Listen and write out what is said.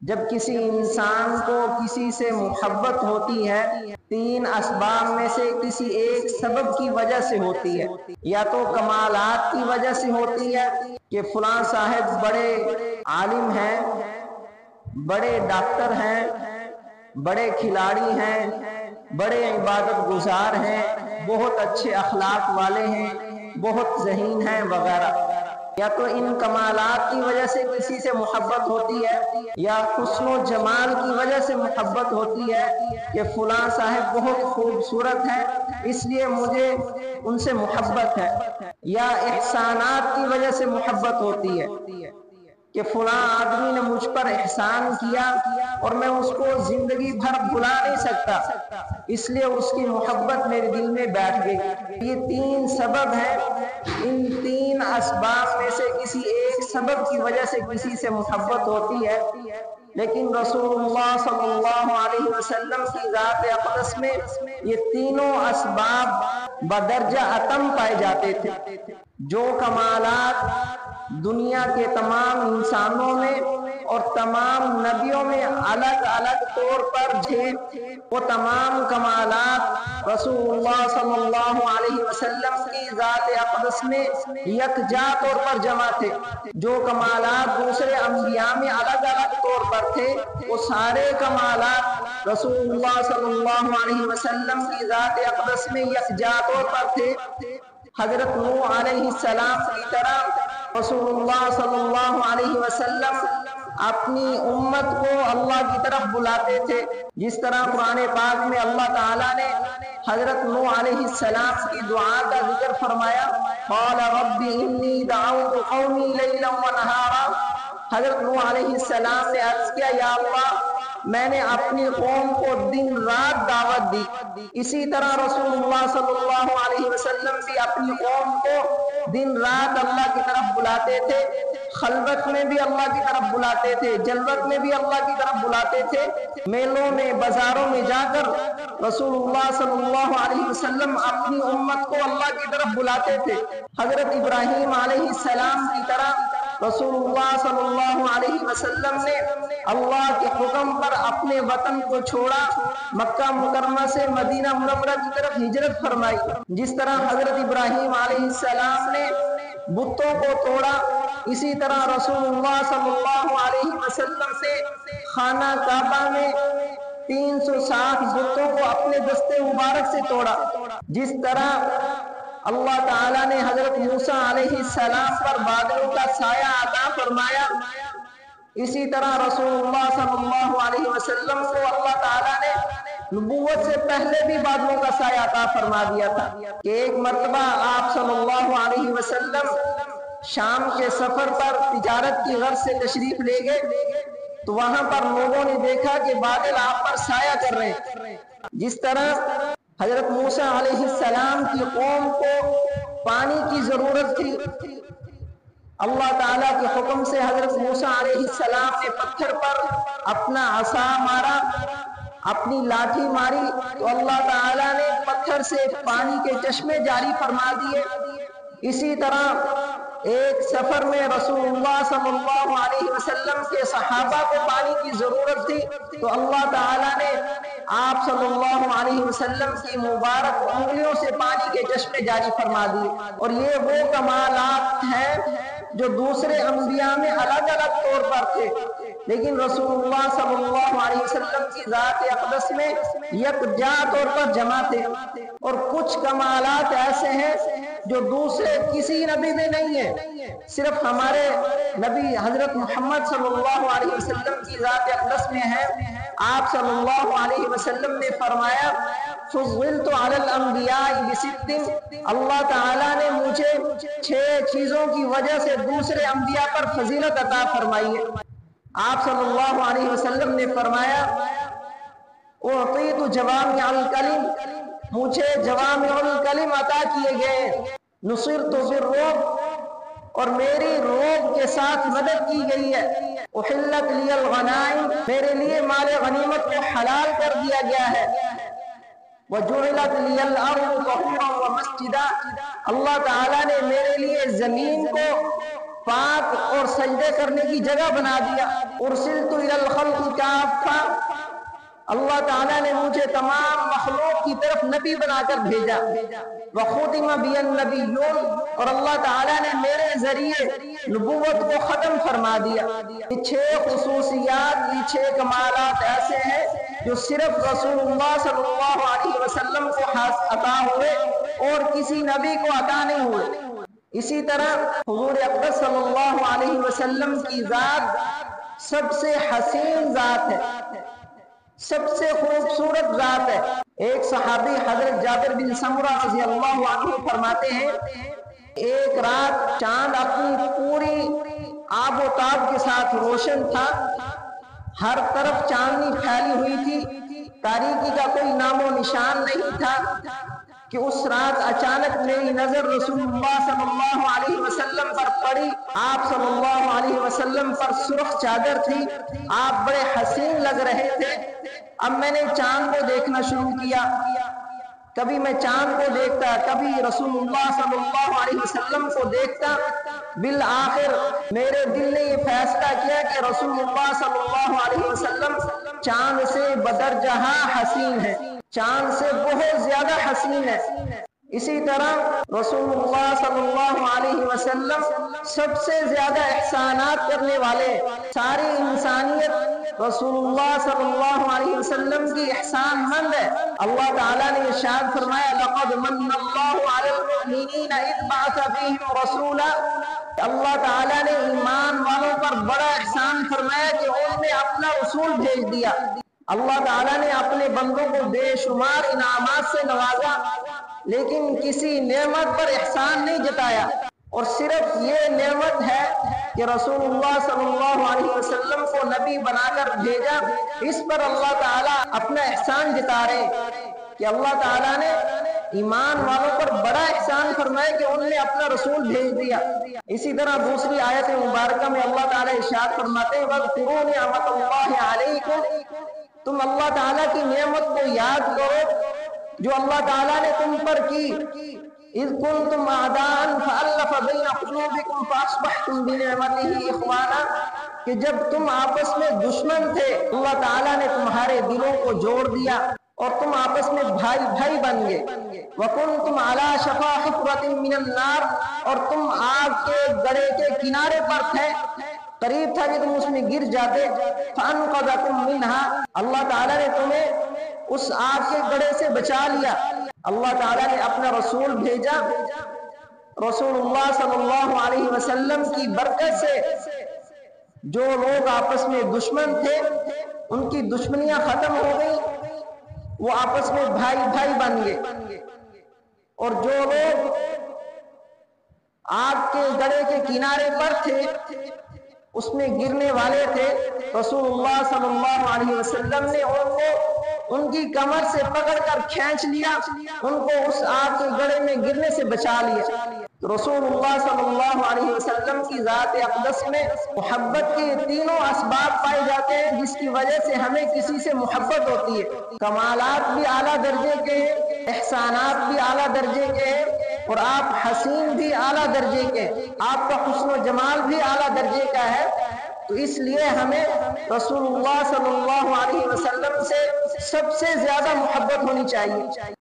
جب کسی انسان کو کسی سے محبت ہوتی ہے، تین اسباب میں سے کسی ایک سبب کی وجہ سے ہوتی ہے۔ یا تو کمالات کی وجہ سے ہوتی ہے کہ فلاں صاحب بڑے عالم ہیں، بڑے ڈاکٹر ہیں، بڑے کھلاڑی ہیں، بڑے عبادت گزار ہیں، بہت اچھے اخلاق والے ہیں، بہت ذہین ہیں وغیرہ۔ یا تو ان کمالات کی وجہ سے کسی سے محبت ہوتی ہے، یا حسن و جمال کی وجہ سے محبت ہوتی ہے کہ فلاں صاحب بہت خوبصورت ہیں اس لیے مجھے ان سے محبت ہے۔ یا احسانات کی وجہ سے محبت ہوتی ہے کہ فلاں آدمی نے مجھ پر احسان کیا اور میں اس کو زندگی بھر بھلا نہیں سکتا، اس لیے اس کی محبت میرے دل میں بیٹھ گئی۔ یہ تین سبب ہیں، ان تین اسباب میں سے کسی ایک سبب کی وجہ سے کسی سے محبت ہوتی ہے۔ لیکن رسول اللہ صلی اللہ علیہ وسلم کی ذات اقدس میں یہ تینوں اسباب بدرجہ اتم پائے جاتے تھے۔ جو کمالات دنیا کے تمام انسانوں میں اور تمام نبیوں میں الگ الگ طور پر تھے، وہ تمام کمالات رسول اللہ صلی اللہ علیہ وسلم کی ذات اقدس میں یکجا طور پر جمع تھے۔ جو کمالات دوسرے انبیاء میں الگ الگ طور پر تھے، وہ سارے کمالات رسول اللہ صلی اللہ علیہ وسلم کی ذات اقدس میں یکجا طور پر تھے۔ حضرت نوح علیہ السلام کی طرح رسول اللہ صلی اللہ علیہ وسلم اپنی امت کو اللہ کی طرف بلاتے تھے، جس طرح قرآن پاک میں اللہ تعالیٰ نے حضرت نوح علیہ السلام کی دعا کا ذکر فرمایا، قال رب انی دعوت قومی لیلا ونہارا۔ حضرت نوح علیہ السلام نے عرض کیا، یا اللہ میں نے اپنی قوم کو دن رات دعوت دی۔ اسی طرح رسول اللہ صلی اللہ علیہ وسلم بھی اپنی قوم کو دن رات اللہ کی طرف بلاتے تھے، خلوت میں بھی اللہ کی طرف بلاتے تھے، جلوت میں بھی اللہ کی طرف بلاتے تھے، میلوں میں بازاروں میں جا کر رسول اللہ صلی اللہ علیہ وسلم اپنی امت کو اللہ کی طرف بلاتے تھے۔ حضرت ابراہیم علیہ السلام کی طرح رسول اللہ صلی اللہ علیہ وسلم نے اللہ کے حکم پر اپنے وطن کو چھوڑا، مکہ مکرمہ سے مدینہ منورہ کی طرف ہجرت فرمائی۔ جس طرح حضرت ابراہیم علیہ السلام نے بتوں کو توڑا، اسی طرح رسول اللہ صلی اللہ علیہ وسلم سے خانہ کعبہ میں 360 بتوں کو اپنے دستے مبارک سے توڑا۔ جس طرح اللہ تعالیٰ نے حضرت موسیٰ علیہ السلام پر بادلوں کا سایہ عطا فرمایا، اسی طرح رسول اللہ صلی اللہ علیہ وسلم کو اللہ تعالیٰ نے نبوت سے پہلے بھی بادلوں کا سایہ عطا فرما دیا تھا کہ ایک مرتبہ آپ صلی اللہ علیہ وسلم شام کے سفر پر تجارت کی غرض سے تشریف لے گئے تو وہاں پر لوگوں نے دیکھا کہ بادل آپ پر سایہ کر رہے ہیں۔ جس طرح حضرت موسیٰ علیہ السلام کی قوم کو پانی کی ضرورت تھی، اللہ تعالیٰ کے حکم سے حضرت موسیٰ علیہ السلام نے پتھر پر اپنا عصا مارا، اپنی لاٹھی ماری تو اللہ تعالیٰ نے پتھر سے پانی کے چشمے جاری فرما دیے۔ اسی طرح ایک سفر میں رسول اللہ صلی اللہ علیہ وسلم کے صحابہ کو پانی کی ضرورت تھی تو اللہ تعالیٰ نے آپ صلی اللہ علیہ وسلم کی مبارک انگلیوں سے پانی کے چشمے جاری فرما دیے۔ اور یہ وہ کمالات ہیں جو دوسرے انبیاء میں الگ الگ طور پر تھے، لیکن رسول اللہ صلی اللہ علیہ وسلم کی ذات اقدس میں یکجا طور پر جمع تھے۔ اور کچھ کمالات ایسے ہیں جو دوسرے کسی نبی میں نہیں ہے، صرف ہمارے نبی حضرت محمد صلی اللہ علیہ وسلم کی ذات اقدس میں ہے۔ آپ صلی اللہ علیہ وسلم نے فرمایا، فضلت علی الانبیاء بست، اللہ تعالیٰ نے مجھے 6 چیزوں کی وجہ سے دوسرے انبیاء پر فضیلت عطا فرمائی ہے۔ آپ صلی اللہ علیہ وسلم نے فرمایا، اعطیت جوامع الکلم، مجھے جوامع الکلم عطا کیے گئے، نصرت بالرعب، اور میری رعب کے ساتھ مدد کی گئی ہے، احلت لی الغنائم، میرے لیے مال غنیمت کو حلال کر دیا گیا ہے، وجعلت لی الارض طہورا ومسجدا، اللہ تعالیٰ نے میرے لیے زمین کو پاک اور سجدے کرنے کی جگہ بنا دیا۔ ارسلت الی الخلق کافہ، اللہ تعالیٰ نے مجھے تمام مخلوق کی طرف نبی بنا کر بھیجا۔ وختم بی النبیون، اور اللہ تعالیٰ نے میرے ذریعے نبوت کو ختم فرما دیا۔ یہ 6 خصوصیات، یہ 6 کمالات ایسے ہیں جو صرف رسول اللہ صلی اللہ علیہ وسلم کو عطا ہوئے اور کسی نبی کو عطا نہیں ہوئے۔ اسی طرح حضور اقدس صلی اللہ علیہ وسلم کی ذات سب سے حسین ذات ہے، سب سے خوبصورت ذات ہے۔ ایک صحابی حضرت جابر بن سمرہ رضی اللہ عنہ فرماتے ہیں، ایک رات چاند اپنی پوری آب و تاب کے ساتھ روشن تھا، ہر طرف چاندنی پھیلی ہوئی تھی، تاریکی کا کوئی نام و نشان نہیں تھا کہ اس رات اچانک میری نظر رسول اللہ صلی اللہ علیہ وسلم پر پڑی۔ آپ صلی اللہ علیہ وسلم پر سرخ چادر تھی، آپ بڑے حسین لگ رہے تھے۔ اب میں نے چاند کو دیکھنا شروع کیا، کبھی میں چاند کو دیکھتا، کبھی رسول اللہ صلی اللہ علیہ وسلم کو دیکھتا۔ بالآخر میرے دل نے یہ فیصلہ کیا کہ رسول اللہ صلی اللہ علیہ وسلم چاند سے بدرجہ حسین ہے، چاند سے بہت زیادہ حسین ہے۔ اسی طرح رسول اللہ صلی اللہ علیہ وسلم سب سے زیادہ احسانات کرنے والے، ساری انسانیت رسول اللہ صلی اللہ علیہ وسلم کی احسان مند ہے۔ اللہ تعالیٰ نے ارشاد فرمایا، لقد من اللہ علی المؤمنین اذ بعث فیہم رسولا، اللہ تعالیٰ نے ایمان والوں پر بڑا احسان فرمایا کہ انہوں نے اپنا رسول بھیج دیا۔ اللہ تعالیٰ نے اپنے بندوں کو بے شمار انعامات سے نوازا، لیکن کسی نعمت پر احسان نہیں جتایا، اور صرف یہ نعمت ہے کہ رسول اللہ صلی اللہ علیہ وسلم کو نبی بنا کر بھیجا۔ اس پر اللہ تعالیٰ اپنا احسان جتا رہے کہ اللہ تعالیٰ نے ایمان والوں پر بڑا احسان فرمایا کہ انہوں نے اپنا رسول بھیج دیا۔ اسی طرح دوسری آیت مبارکہ میں اللہ تعالیٰ ارشاد فرماتے ہیں، وَاذْكُرُوا نِعْمَتَ اللَّهِ عَلَيْكُمْ، تم اللہ تعالیٰ کی نعمت کو یاد کرو جو اللہ تعالیٰ نے تم پر کی۔ اذ کنتم اعداء فالف بین قلوبکم فاصبحتم بنعمتہ اخوانا، کہ جب تم آپس میں دشمن تھے اللہ تعالیٰ نے تمہارے دلوں کو جوڑ دیا اور تم آپس میں بھائی بھائی بن گئے۔ وکنتم علی شفا حفرۃ من النار، اور تم آگ کے گڑھے کے کنارے پر تھے، قریب تھا کہ تم اس میں گر جاتے۔ فانقذکم منہا، اللہ تعالیٰ نے تمہیں اس آگ کے گڑھے سے بچا لیا۔ اللہ تعالیٰ نے اپنا رسول بھیجا، رسول اللہ صلی اللہ علیہ وسلم کی برکت سے جو لوگ آپس میں دشمن تھے ان کی دشمنیاں ختم ہو گئی، وہ آپس میں بھائی بھائی بن گئے، اور جو لوگ آگ کے گڑھے کے کنارے پر تھے اس میں گرنے والے تھے، رسول اللہ صلی اللہ علیہ وسلم نے ان کی کمر سے پکڑ کر کھینچ لیا، ان کو اس آگ کے گڑھے میں گرنے سے بچا لیا۔ رسول اللہ صلی اللہ علیہ وسلم کی ذات اقدس میں محبت کے تینوں اسباب پائے جاتے ہیں جس کی وجہ سے ہمیں کسی سے محبت ہوتی ہے۔ کمالات بھی اعلیٰ درجے کے ہیں، احسانات بھی اعلیٰ درجے کے ہیں، اور آپ حسین بھی اعلیٰ درجے کے، آپ کا حسن و جمال بھی اعلیٰ درجے کا ہے۔ تو اس لیے ہمیں رسول اللہ صلی اللہ علیہ وسلم سے سب سے زیادہ محبت ہونی چاہیے۔